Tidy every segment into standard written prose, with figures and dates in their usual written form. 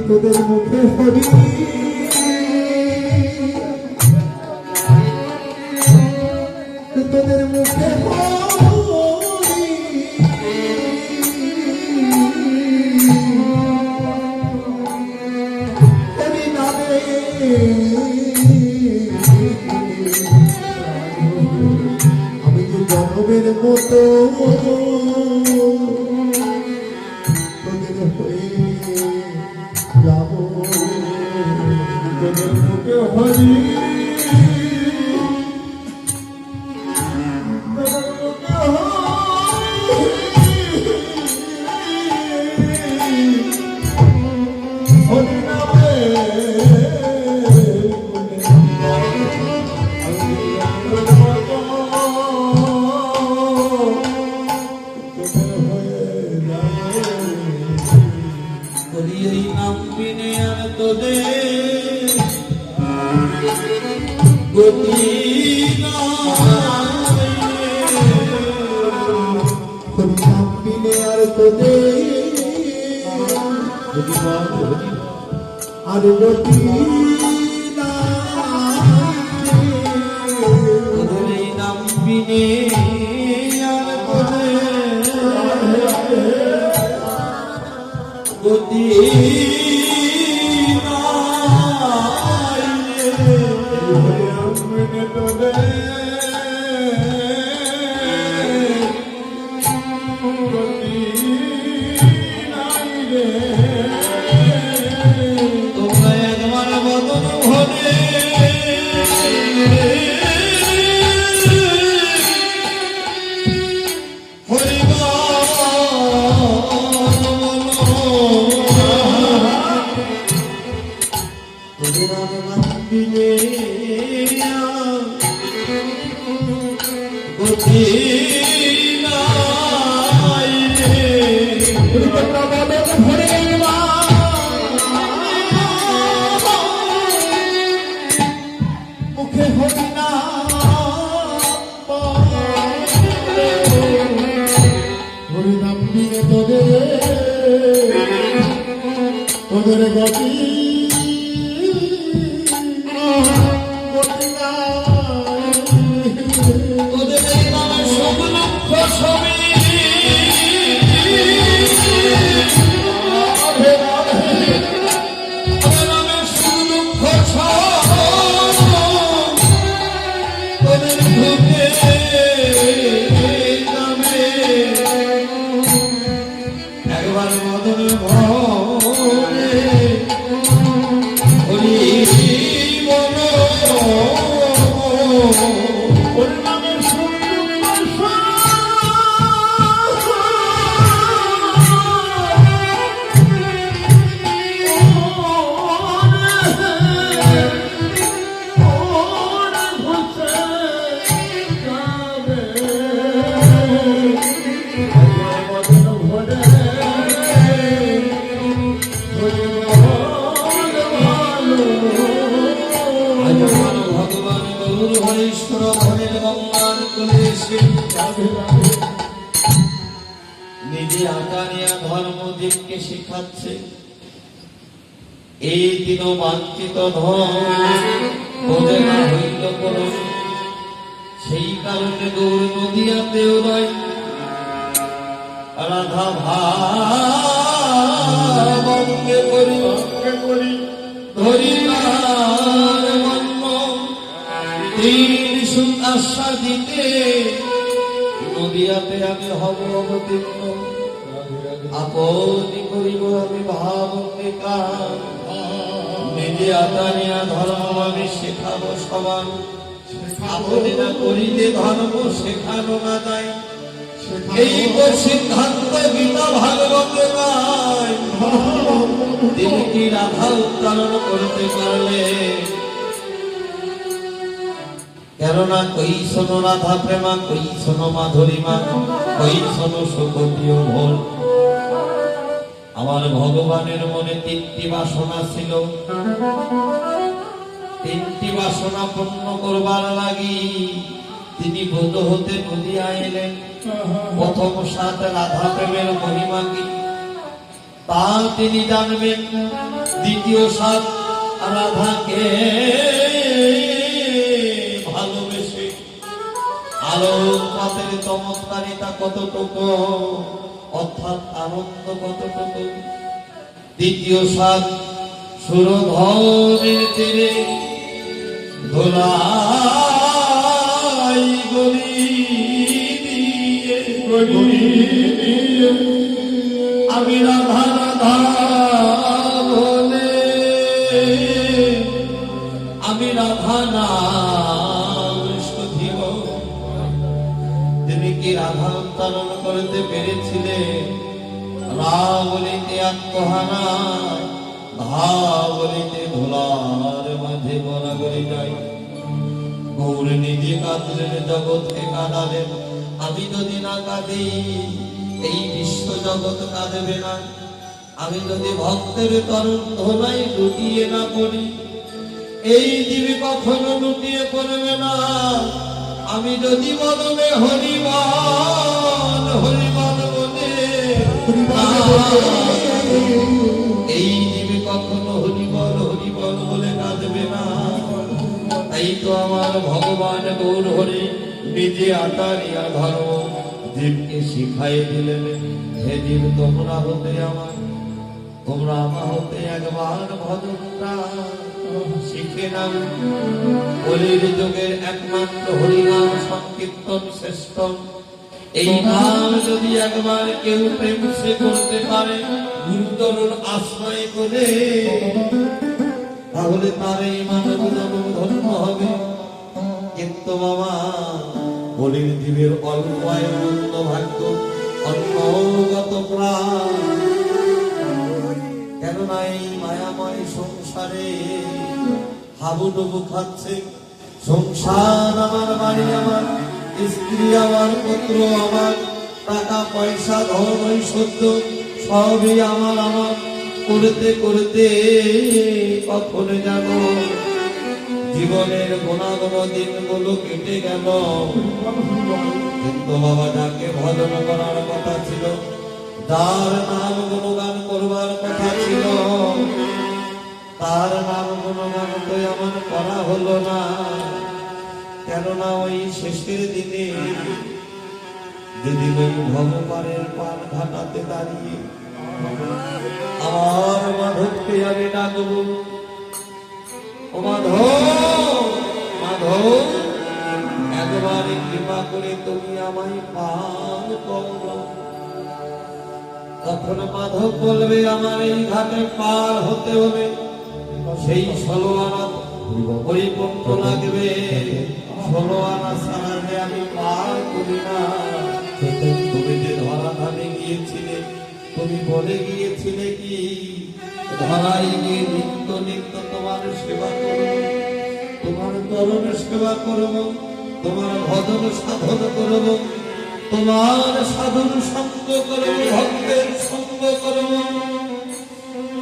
তোদের মুখে হরি তোদের মুখে হরি নামে আমি যে জনমের মতো তোদের হয়ে যাবো তোদের মুখে হরি আর গতি নাম বিনে আর গতি তোদের গতি তোদের নামে সব লক্ষ ছবি নামে সব লক্ষ তোদের ঢুকে নামে একবার মদন নিজে আকারিয়া ধর্ম দিককে শিখাচ্ছে এই দিন বাঞ্ছিত বোধে না হইল করুন সেই কারণে গৌর নদিয়াতেও রয় রাধা ভাবকে করি ধরি মন্ন আশ্বাস দিতে নদী করিয়াতে আমি হব অবতীর্ণ, আপনি করিব আমি ভাব নিকাম। নিজে আতানিয়া ধর্ম আমি শেখাবো সবার, আপনি না করিলে ধর্ম শেখানো না যায়। এই তো সিদ্ধান্ত গীতা ভাগবতে নাই। তিনি কি রাধা উত্তরণ করতে পারলে? কেননা কই শোনো রাধা প্রেমা, কই শোনো মাধুরীমা, কই শোনো সুখপ্রিয় ভোল। আমার ভগবানের মনে তিনটি বাসনা ছিল, তিনটি বাসনা পূর্ণ করবার লাগি তিনি বোধ হতে নদিয়া এলেন। প্রথম সাথ রাধা প্রেমের মহিমা কি তা তিনি জানবেন। দ্বিতীয় সাথ রাধাকে ভালোবেসে আলোকপাতের চমৎকারিতা কতটুকু, অর্থাৎ আনন্দ কতটুকু। দ্বিতীয় সাথ সুরধরের তীরে ধোলাই গলি দিয়ে আমি রাধা রাধা বলে, আমি রাধা নাম শুধিব। তিনি কি রাধা উত্তরণ করতে পেরেছিলেন? রা বলিতে আত্মহারা, ধা বলিতে ধুলার মাঝে বলা গড়ে যায়। গৌর নিজে কাঁদলেন, জগৎকে কাঁদালেন। আমি যদি না কাঁদি এই বিশ্ব জগৎ কাঁদবে না। আমি যদি ভক্তের তরুণ ধোলাই লুটিয়ে না পড়ি, এই জীবে কখনো লুটিয়ে পড়বে না। আমি যদি বদলে হরিবল হরিবল বলে, এই জীবে কখনো হরিবল হরিবল বলে কাঁদবে না। তাই তো আমার ভগবান গৌর হরি নিজে আতারিয়া ধর্ম জীবকে শিখাই দিলেন। হে জীব, তোমরা হতে আমার, তোমরা আমার হতে একবার ভজনটা শিখে নাও। কলির যুগের একমাত্র হরিনাম সংকীর্তন শ্রেষ্ঠ। এই নাম যদি একবার কেউ প্রেম সে করতে পারে, গুরুতর আশ্রয় করে, তাহলে তার এই মানব জন্ম ধন্য হবে। কিন্তু বাবা, বলির জীবের অল্প আয়ুন্দ ভাগ্য, অন্নগত প্রাণ। কেননা এই মায়াময় সংসারে হাবুডুবু খাচ্ছে। সংসার আমার, বাড়ি আমার, স্ত্রী আমার, পুত্র আমার, টাকা পয়সা ধন ঐশ্বর্য সবই আমার আমার করতে করতে কখন যেন জীবনের গুণাগুণ দিনগুলো কেটে গেল। কিন্তু বাবা, যাকে ভজন করার কথা ছিল, যার নাম গুণগান করবার কথা ছিল, তার নাম গুণগান তো এমন করা হলো না। কেননা ওই শেষের দিনে যেদিন ওই ভগবানের পান ঘাটাতে দাঁড়িয়ে আমার মাধবকে আমি ডাকবো, ও মাধব, মাধব, একবারে কৃপা করে তুমি আমায় পান করো। তখন মাধব বলবে, আমার এই ঘাটে পার হতে হবে, সেই 16 আনা পরিপূর্ণ লাগবে। 16 আনা ছাড়া যে আমি পার করি না। তুমি যে ধরাধামে গিয়েছিলে, তুমি বলে গিয়েছিলে কি ধরাই গিয়ে নিত্য নিত্য তোমার সেবা করব, তোমার চরণ সেবা করব, তোমার ভজন সাধন করব, তোমার সাধন সঙ্গ করব, ভক্তের সঙ্গ করব।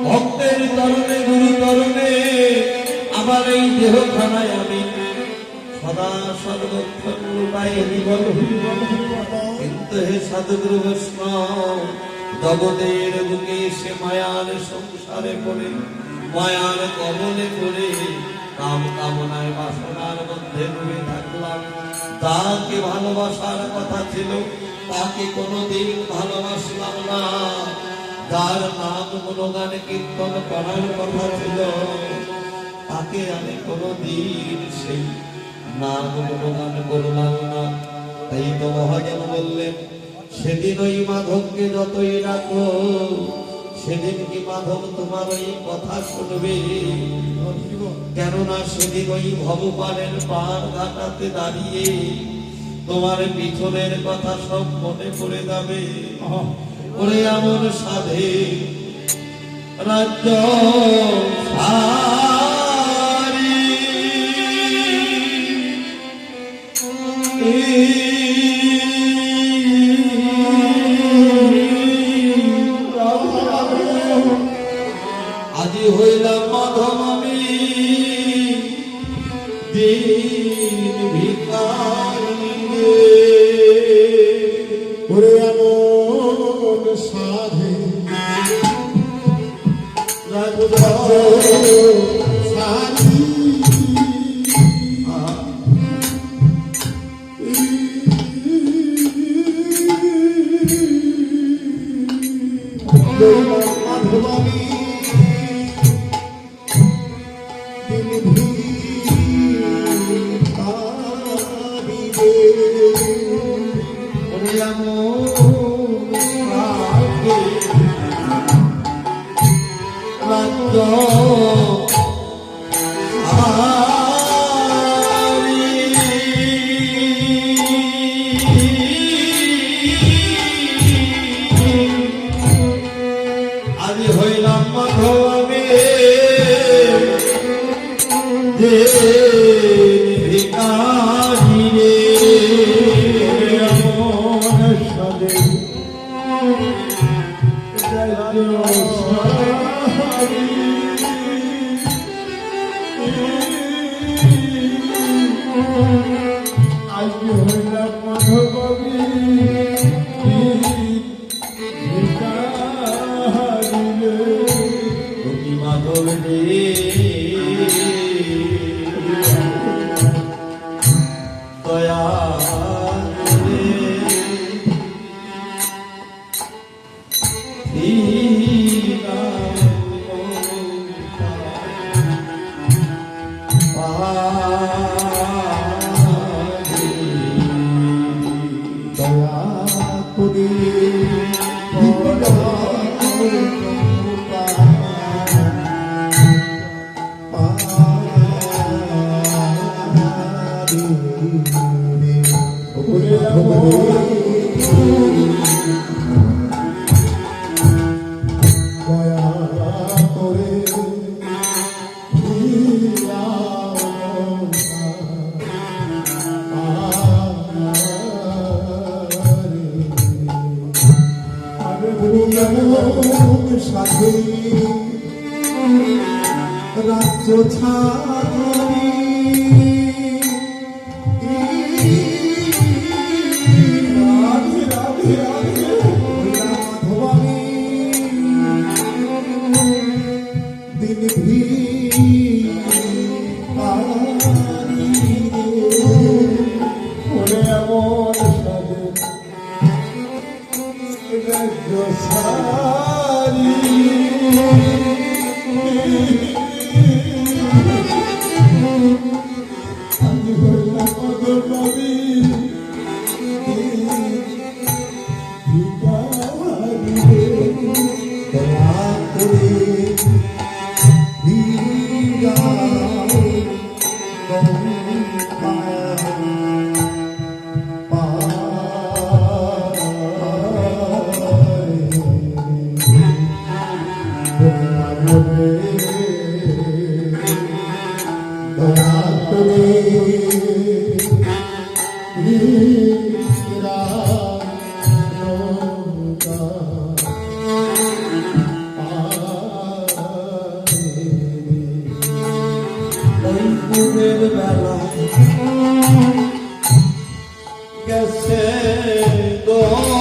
ভক্তের তরণে, গুরু তরণে আমার এই দেহখানায় আমি সদা সর্বক্ষণ লুটাই জীবন। কিন্তু হে সাধুগুরু বৈষ্ণব, জগতের বুকে সে মায়ার সংসারে পড়ে, মায়ার কবলে পড়ে কাম কামনায় বাসনার মধ্যে ডুবে থাকলাম। তাকে ভালোবাসার কথা ছিল, তাকে কোনোদিন ভালোবাসলাম না। যার নাম গুণগান কীর্তন করার কথা ছিল, তাকে আমি কোনোদিন সেই নাম গুণগান করলাম না। তাই তো মহাজন বললেন, সেদিন ওই মাধবকে যতই ডাকো, সেদিন কি মাধব তোমার ওই কথা শুনবে? কেননা সেদিন ওই ভবপালের পার ঘাটাতে দাঁড়িয়ে তোমার পিছনের কথা সব মনে পড়ে যাবে। ওরে এমন সাধে রাজ্য সারি আজি হইলাম মাধব আমি দিন ভিখারি ওরে এমন সাধে রাজ্য সারি মাধবানী আজি হইলাম মাধব আমি ভিখারি রে। এমন সাধে রাজ্য সারি আজ হইলাম মাধবী তুমি মাধব রে দয়া করে দয়া করে সাথে রাজ্য ছাড়ি রাধে রাধে রাধে মাধবানী দিন ভিখারি ওরে এমন সাধে রাজ্য সারি আমি হইলাম মাধবী ভিখারি দয়া করে ওই পুরের বেলা গেছে দরি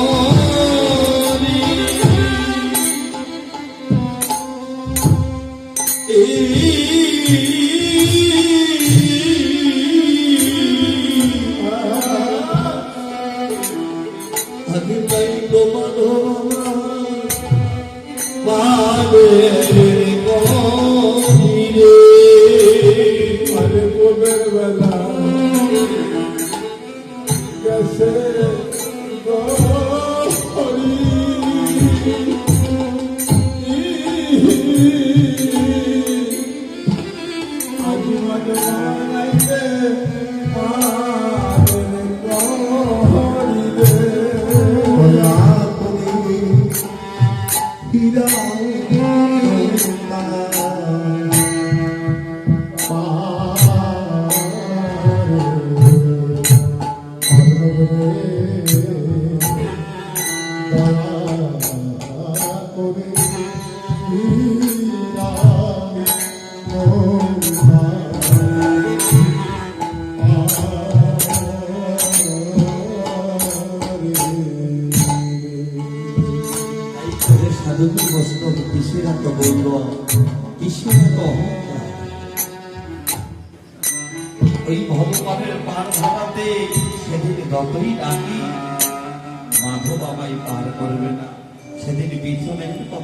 আগে তাই তো মাধব বেলা দেশে গরি আজি মাঝে মানাইতে মারের গরি রে দয়া করি হীরা সাধুগুরু বৈষ্ণব কিসের এত গৌরব, কিসের এত অহংকার? ওই ভগবানের পার ভাড়াতে সেদিন যতই ডাকি মাধব আমায় পার করবে না, সেদিন পিছনের কথা